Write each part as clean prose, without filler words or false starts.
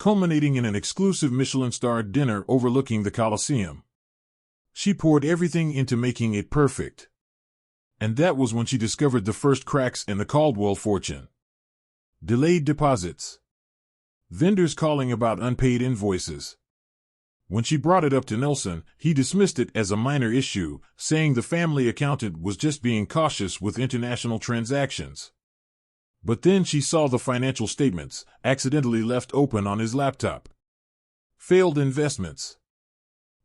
culminating in an exclusive Michelin-starred dinner overlooking the Colosseum. She poured everything into making it perfect. And that was when she discovered the first cracks in the Caldwell fortune. Delayed deposits. Vendors calling about unpaid invoices. When she brought it up to Nelson, he dismissed it as a minor issue, saying the family accountant was just being cautious with international transactions. But then she saw the financial statements, accidentally left open on his laptop. Failed investments.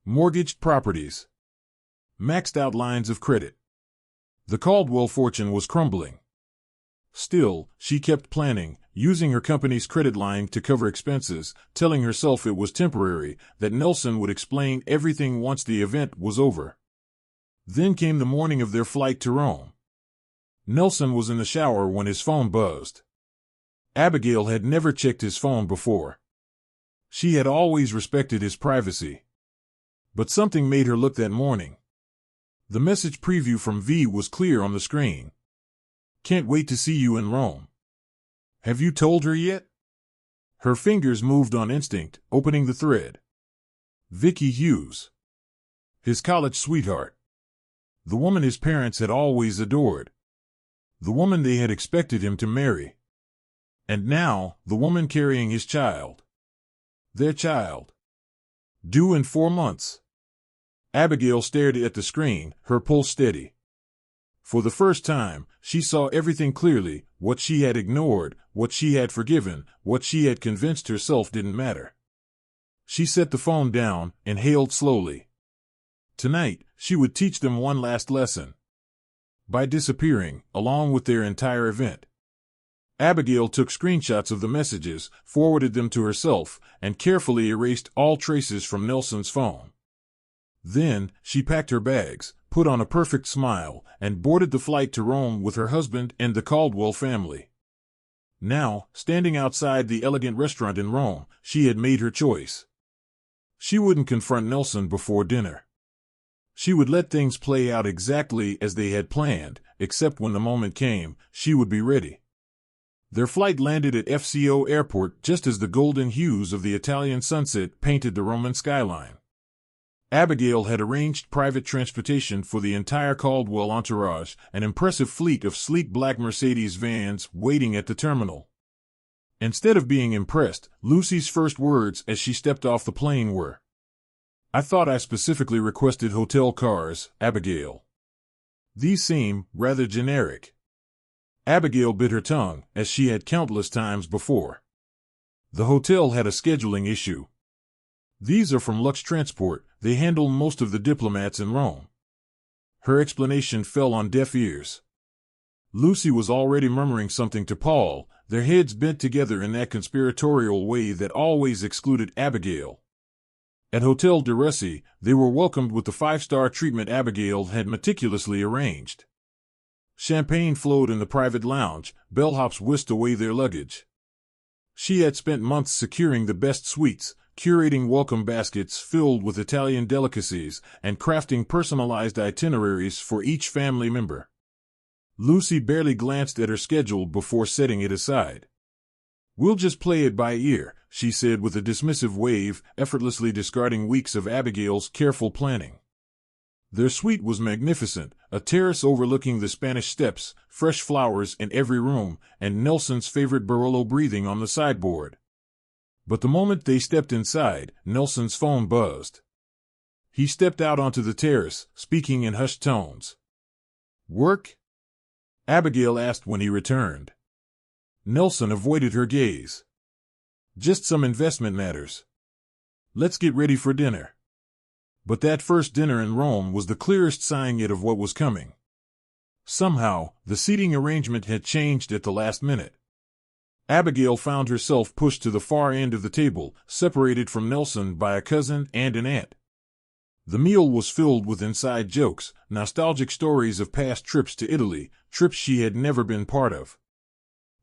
Mortgaged properties. Maxed out lines of credit. The Caldwell fortune was crumbling. Still, she kept planning, using her company's credit line to cover expenses, telling herself it was temporary, that Nelson would explain everything once the event was over. Then came the morning of their flight to Rome. Nelson was in the shower when his phone buzzed. Abigail had never checked his phone before. She had always respected his privacy. But something made her look that morning. The message preview from V was clear on the screen. Can't wait to see you in Rome. Have you told her yet? Her fingers moved on instinct, opening the thread. Vicky Hughes. His college sweetheart. The woman his parents had always adored. The woman they had expected him to marry. And now, the woman carrying his child. Their child. Due in 4 months. Abigail stared at the screen, her pulse steady. For the first time, she saw everything clearly, what she had ignored, what she had forgiven, what she had convinced herself didn't matter. She set the phone down, inhaled slowly. Tonight, she would teach them one last lesson. By disappearing, along with their entire event. Abigail took screenshots of the messages, forwarded them to herself, and carefully erased all traces from Nelson's phone. Then, she packed her bags, put on a perfect smile, and boarded the flight to Rome with her husband and the Caldwell family. Now, standing outside the elegant restaurant in Rome, she had made her choice. She wouldn't confront Nelson before dinner. She would let things play out exactly as they had planned, except when the moment came, she would be ready. Their flight landed at FCO Airport just as the golden hues of the Italian sunset painted the Roman skyline. Abigail had arranged private transportation for the entire Caldwell entourage, an impressive fleet of sleek black Mercedes vans waiting at the terminal. Instead of being impressed, Lucy's first words as she stepped off the plane were, "I thought I specifically requested hotel cars, Abigail. These seem rather generic." Abigail bit her tongue, as she had countless times before. The hotel had a scheduling issue. "These are from Lux Transport, they handle most of the diplomats in Rome." Her explanation fell on deaf ears. Lucy was already murmuring something to Paul, their heads bent together in that conspiratorial way that always excluded Abigail. At Hotel de Russie, they were welcomed with the 5-star treatment Abigail had meticulously arranged. Champagne flowed in the private lounge, bellhops whisked away their luggage. She had spent months securing the best suites, curating welcome baskets filled with Italian delicacies, and crafting personalized itineraries for each family member. Lucy barely glanced at her schedule before setting it aside. "We'll just play it by ear," she said with a dismissive wave, effortlessly discarding weeks of Abigail's careful planning. Their suite was magnificent, a terrace overlooking the Spanish Steps, fresh flowers in every room, and Nelson's favorite Barolo breathing on the sideboard. But the moment they stepped inside, Nelson's phone buzzed. He stepped out onto the terrace, speaking in hushed tones. "Work?" Abigail asked when he returned. Nelson avoided her gaze. "Just some investment matters. Let's get ready for dinner." But that first dinner in Rome was the clearest sign yet of what was coming. Somehow, the seating arrangement had changed at the last minute. Abigail found herself pushed to the far end of the table, separated from Nelson by a cousin and an aunt. The meal was filled with inside jokes, nostalgic stories of past trips to Italy, trips she had never been part of.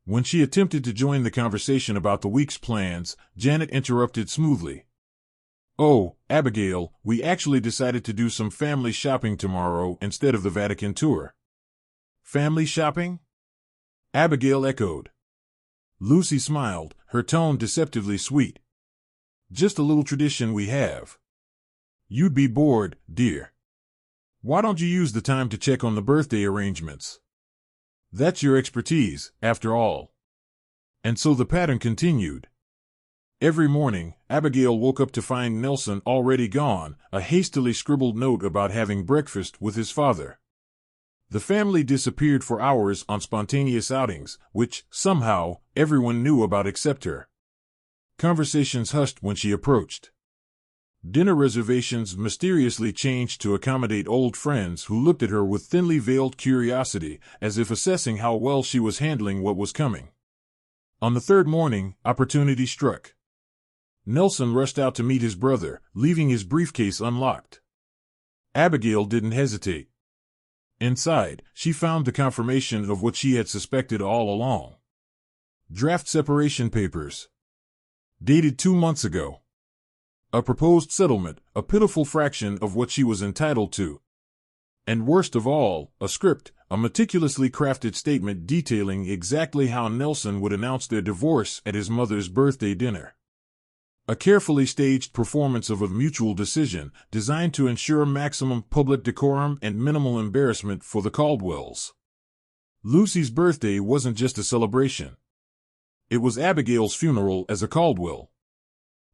When she attempted to join the conversation about the week's plans, Janet interrupted smoothly. "Oh, Abigail, we actually decided to do some family shopping tomorrow instead of the Vatican tour." "Family shopping?" Abigail echoed. Lucy smiled, her tone deceptively sweet. Just a little tradition we have. You'd be bored, dear. Why don't you use the time to check on the birthday arrangements? That's your expertise, after all. And so the pattern continued. Every morning, Abigail woke up to find Nelson already gone, a hastily scribbled note about having breakfast with his father. The family disappeared for hours on spontaneous outings, which, somehow, everyone knew about except her. Conversations hushed when she approached. Dinner reservations mysteriously changed to accommodate old friends who looked at her with thinly veiled curiosity, as if assessing how well she was handling what was coming. On the third morning, opportunity struck. Nelson rushed out to meet his brother, leaving his briefcase unlocked. Abigail didn't hesitate. Inside, she found the confirmation of what she had suspected all along. Draft separation papers. Dated 2 months ago. A proposed settlement, a pitiful fraction of what she was entitled to. And worst of all, a script, a meticulously crafted statement detailing exactly how Nelson would announce their divorce at his mother's birthday dinner. A carefully staged performance of a mutual decision designed to ensure maximum public decorum and minimal embarrassment for the Caldwells. Lucy's birthday wasn't just a celebration. It was Abigail's funeral as a Caldwell.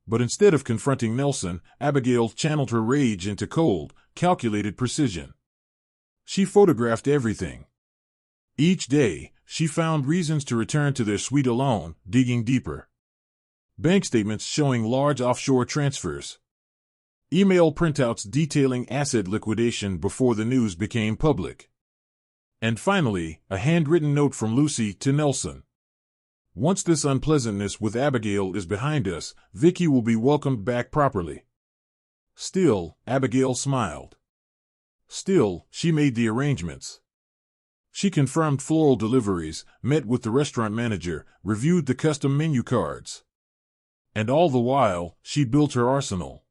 But instead of confronting Nelson, Abigail channeled her rage into cold, calculated precision. She photographed everything. Each day, she found reasons to return to their suite alone, digging deeper. Bank statements showing large offshore transfers. Email printouts detailing asset liquidation before the news became public. And finally, a handwritten note from Lucy to Nelson. Once this unpleasantness with Abigail is behind us, Vicky will be welcomed back properly. Still, Abigail smiled. Still, she made the arrangements. She confirmed floral deliveries, met with the restaurant manager, reviewed the custom menu cards. And all the while, she built her arsenal.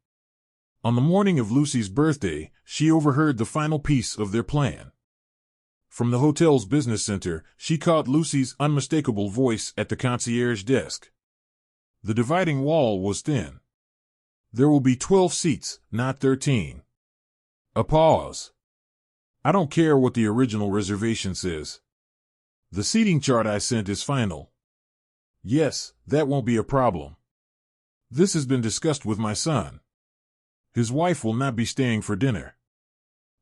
On the morning of Lucy's birthday, she overheard the final piece of their plan. From the hotel's business center, she caught Lucy's unmistakable voice at the concierge desk. The dividing wall was thin. There will be 12 seats, not 13. A pause. I don't care what the original reservation says. The seating chart I sent is final. Yes, that won't be a problem. This has been discussed with my son. His wife will not be staying for dinner.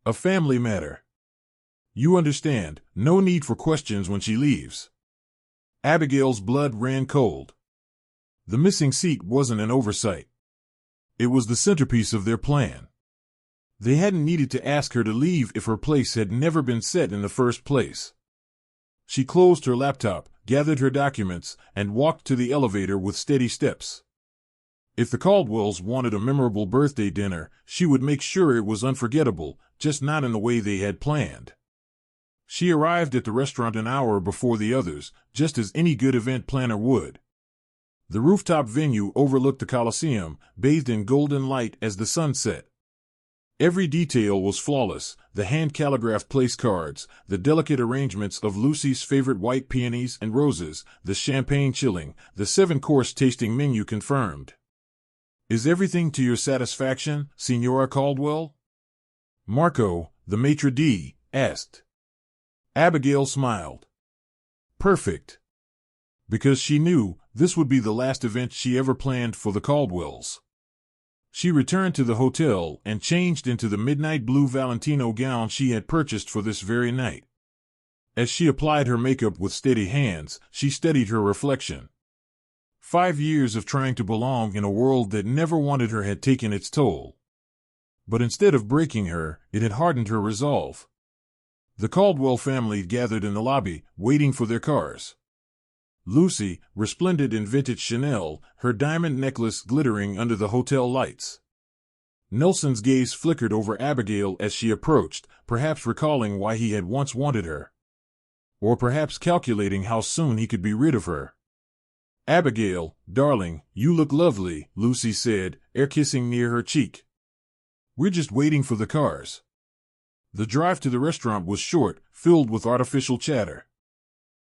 A family matter. You understand, no need for questions when she leaves. Abigail's blood ran cold. The missing seat wasn't an oversight. It was the centerpiece of their plan. They hadn't needed to ask her to leave if her place had never been set in the first place. She closed her laptop, gathered her documents, and walked to the elevator with steady steps. If the Caldwells wanted a memorable birthday dinner, she would make sure it was unforgettable, just not in the way they had planned. She arrived at the restaurant an hour before the others, just as any good event planner would. The rooftop venue overlooked the Coliseum, bathed in golden light as the sun set. Every detail was flawless, the hand-calligraphed place cards, the delicate arrangements of Lucy's favorite white peonies and roses, the champagne chilling, the 7-course tasting menu confirmed. Is everything to your satisfaction, Signora Caldwell? Marco, the maitre d', asked. Abigail smiled. Perfect. Because she knew this would be the last event she ever planned for the Caldwells. She returned to the hotel and changed into the midnight blue Valentino gown she had purchased for this very night. As she applied her makeup with steady hands, she studied her reflection. 5 years of trying to belong in a world that never wanted her had taken its toll. But instead of breaking her, it had hardened her resolve. The Caldwell family gathered in the lobby, waiting for their cars. Lucy, resplendent in vintage Chanel, her diamond necklace glittering under the hotel lights. Nelson's gaze flickered over Abigail as she approached, perhaps recalling why he had once wanted her. Or perhaps calculating how soon he could be rid of her. Abigail, darling, you look lovely, Lucy said, air-kissing near her cheek. We're just waiting for the cars. The drive to the restaurant was short, filled with artificial chatter.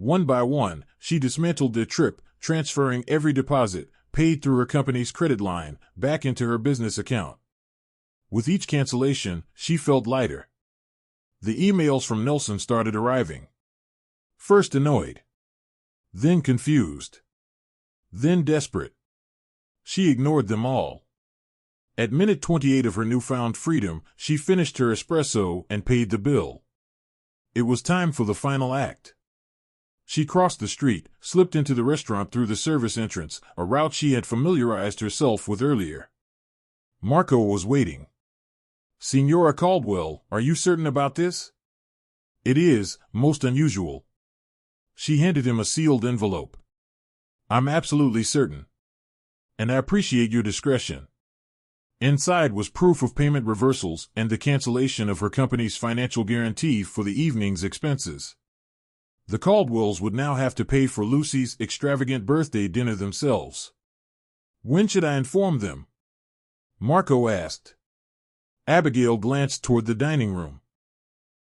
One by one, she dismantled their trip, transferring every deposit, paid through her company's credit line, back into her business account. With each cancellation, she felt lighter. The emails from Nelson started arriving. First annoyed. Then confused. Then desperate. She ignored them all. At minute 28 of her newfound freedom, she finished her espresso and paid the bill. It was time for the final act. She crossed the street, slipped into the restaurant through the service entrance, a route she had familiarized herself with earlier. Marco was waiting. "Signora Caldwell, are you certain about this?" "It is, most unusual." She handed him a sealed envelope. "I'm absolutely certain. And I appreciate your discretion." Inside was proof of payment reversals and the cancellation of her company's financial guarantee for the evening's expenses. The Caldwells would now have to pay for Lucy's extravagant birthday dinner themselves. "When should I inform them?" Marco asked. Abigail glanced toward the dining room.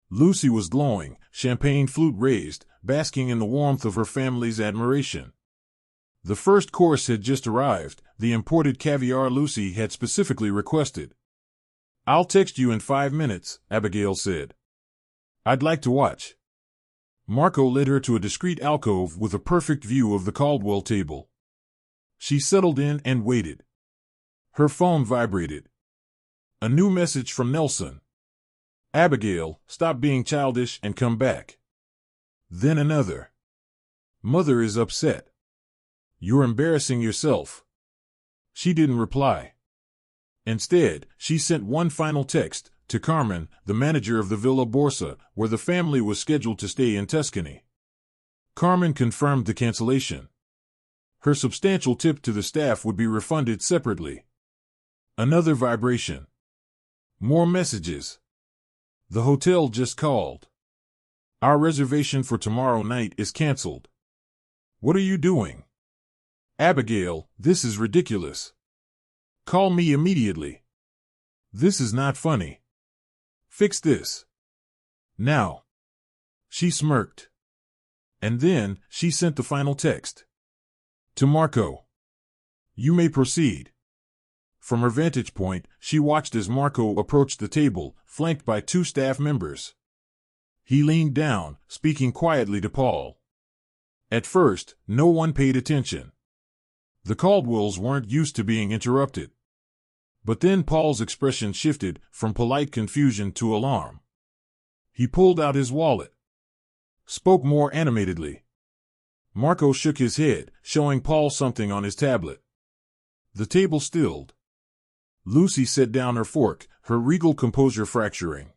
Lucy was glowing, champagne flute raised, basking in the warmth of her family's admiration. The first course had just arrived, the imported caviar Lucy had specifically requested. "I'll text you in 5 minutes," Abigail said. "I'd like to watch." Marco led her to a discreet alcove with a perfect view of the Caldwell table. She settled in and waited. Her phone vibrated. A new message from Nelson. "Abigail, stop being childish and come back." Then another. "Mother is upset. You're embarrassing yourself." She didn't reply. Instead, she sent one final text to Carmen, the manager of the Villa Borsa, where the family was scheduled to stay in Tuscany. Carmen confirmed the cancellation. Her substantial tip to the staff would be refunded separately. Another vibration. More messages. "The hotel just called. Our reservation for tomorrow night is canceled. What are you doing? Abigail, this is ridiculous. Call me immediately. This is not funny. Fix this. Now." She smirked. And then, she sent the final text. To Marco. "You may proceed." From her vantage point, she watched as Marco approached the table, flanked by 2 staff members. He leaned down, speaking quietly to Paul. At first, no one paid attention. The Caldwells weren't used to being interrupted. But then Paul's expression shifted from polite confusion to alarm. He pulled out his wallet. Spoke more animatedly. Marco shook his head, showing Paul something on his tablet. The table stilled. Lucy set down her fork, her regal composure fracturing.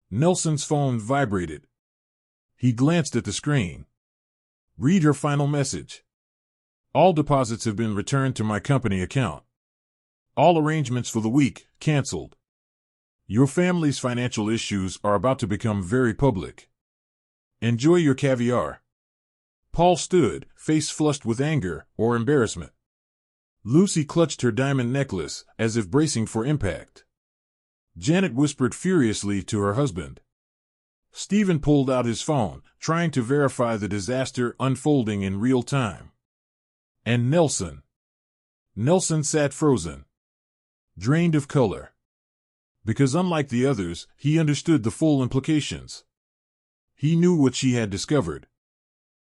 Nelson's phone vibrated. He glanced at the screen. "Read her final message. All deposits have been returned to my company account. All arrangements for the week canceled. Your family's financial issues are about to become very public. Enjoy your caviar." Paul stood, face flushed with anger or embarrassment. Lucy clutched her diamond necklace, as if bracing for impact. Janet whispered furiously to her husband. Stephen pulled out his phone, trying to verify the disaster unfolding in real time. And Nelson. Nelson sat frozen. Drained of color. Because unlike the others, he understood the full implications. He knew what she had discovered.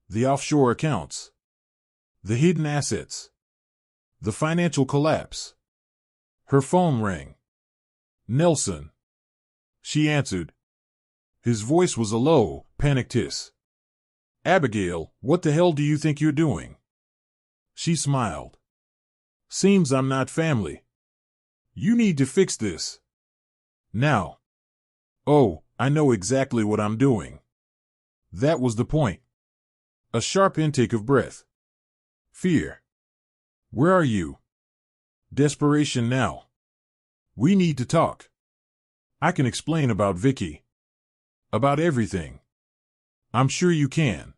The offshore accounts. The hidden assets. The financial collapse. Her phone rang. "Nelson." She answered. His voice was a low, panicked hiss. "Abigail, what the hell do you think you're doing?" She smiled. "Seems I'm not family. You need to fix this. Now." "Oh, I know exactly what I'm doing." That was the point. A sharp intake of breath. Fear. "Where are you?" Desperation now. "We need to talk. I can explain about Vicky. About everything. I'm sure you can.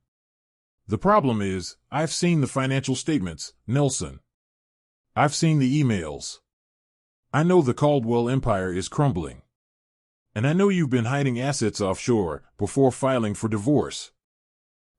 The problem is, I've seen the financial statements, Nelson. I've seen the emails. I know the Caldwell empire is crumbling. And I know you've been hiding assets offshore before filing for divorce.